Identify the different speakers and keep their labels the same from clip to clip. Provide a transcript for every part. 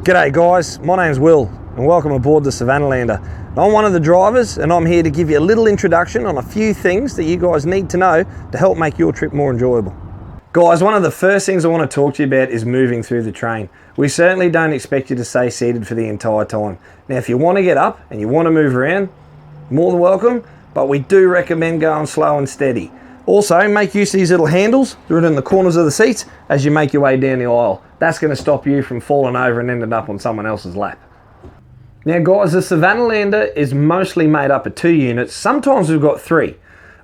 Speaker 1: G'day guys, my name's Will and welcome aboard the Savannahlander. I'm one of the drivers and I'm here to give you a little introduction on a few things that you guys need to know to help make your trip more enjoyable. Guys, one of the first things I want to talk to you about is moving through the train. We certainly don't expect you to stay seated for the entire time. Now if you want to get up and you want to move around, more than welcome, but we do recommend going slow and steady. Also, make use of these little handles that are in the corners of the seats as you make your way down the aisle. That's going to stop you from falling over and ending up on someone else's lap. Now guys, the Savannahlander is mostly made up of 2 units. Sometimes we've got 3.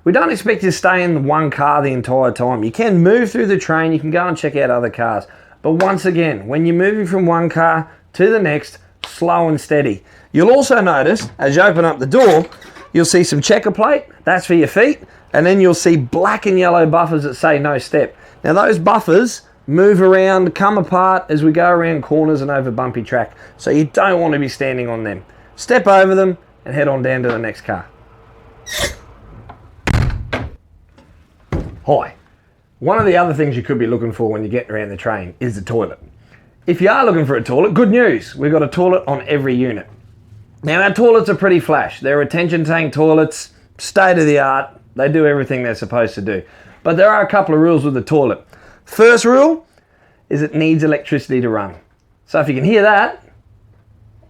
Speaker 1: We don't expect you to stay in one car the entire time. You can move through the train, you can go and check out other cars. But once again, when you're moving from one car to the next, slow and steady. You'll also notice, as you open up the door, you'll see some checker plate, that's for your feet, and then you'll see black and yellow buffers that say no step. Now those buffers move around, come apart as we go around corners and over bumpy track, so you don't want to be standing on them. Step over them and head on down to the next car. Hi. One of the other things you could be looking for when you're getting around the train is the toilet. If you are looking for a toilet, good news, we've got a toilet on every unit. Now our toilets are pretty flash. They're retention tank toilets, state of the art, they do everything they're supposed to do. But there are a couple of rules with the toilet. First rule is it needs electricity to run. So if you can hear that,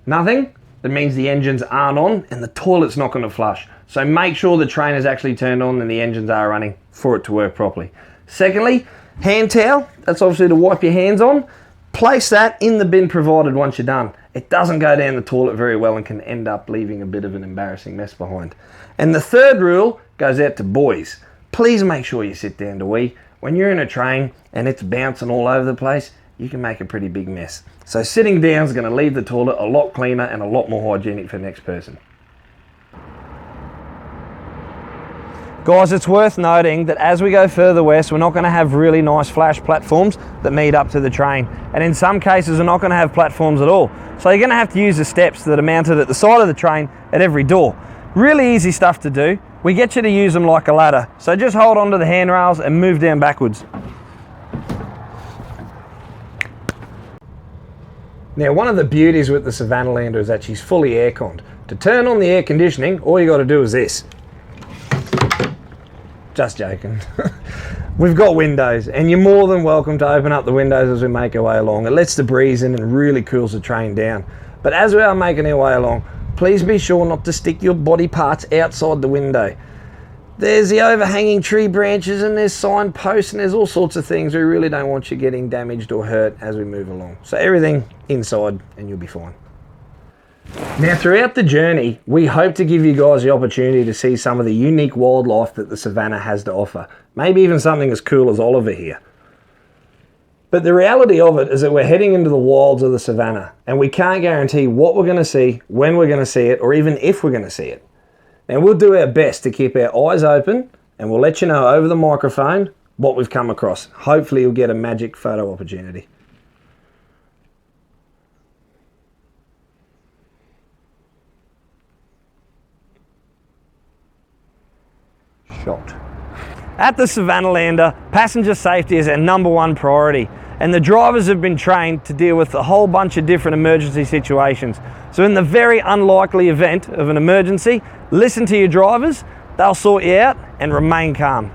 Speaker 1: nothing, that means the engines aren't on and the toilet's not going to flush. So make sure the train is actually turned on and the engines are running for it to work properly. Secondly, hand towel, that's obviously to wipe your hands on. Place that in the bin provided once you're done. It doesn't go down the toilet very well and can end up leaving a bit of an embarrassing mess behind. And the third rule goes out to boys. Please make sure you sit down to wee. When you're in a train and it's bouncing all over the place, you can make a pretty big mess. So sitting down is going to leave the toilet a lot cleaner and a lot more hygienic for the next person. Guys, it's worth noting that as we go further west, we're not going to have really nice flash platforms that meet up to the train. And in some cases, we're not going to have platforms at all. So you're going to have to use the steps that are mounted at the side of the train at every door. Really easy stuff to do. We get you to use them like a ladder. So just hold onto the handrails and move down backwards. Now, one of the beauties with the Savannahlander is that she's fully air-conned. To turn on the air conditioning, all you got to do is this. Just joking. We've got windows and you're more than welcome to open up the windows as we make our way along. It lets the breeze in and really cools the train down. But as we are making our way along, please be sure not to stick your body parts outside the window. There's the overhanging tree branches and there's signposts and there's all sorts of things. We really don't want you getting damaged or hurt as we move along. So everything inside and you'll be fine. Now throughout the journey, we hope to give you guys the opportunity to see some of the unique wildlife that the Savannah has to offer. Maybe even something as cool as Oliver here. But the reality of it is that we're heading into the wilds of the Savannah and we can't guarantee what we're going to see, when we're going to see it, or even if we're going to see it. And we'll do our best to keep our eyes open and we'll let you know over the microphone what we've come across. Hopefully you'll get a magic photo opportunity. Shot. At the Savannahlander, passenger safety is our #1 priority, and the drivers have been trained to deal with a whole bunch of different emergency situations. So in the very unlikely event of an emergency, listen to your drivers, they'll sort you out and remain calm.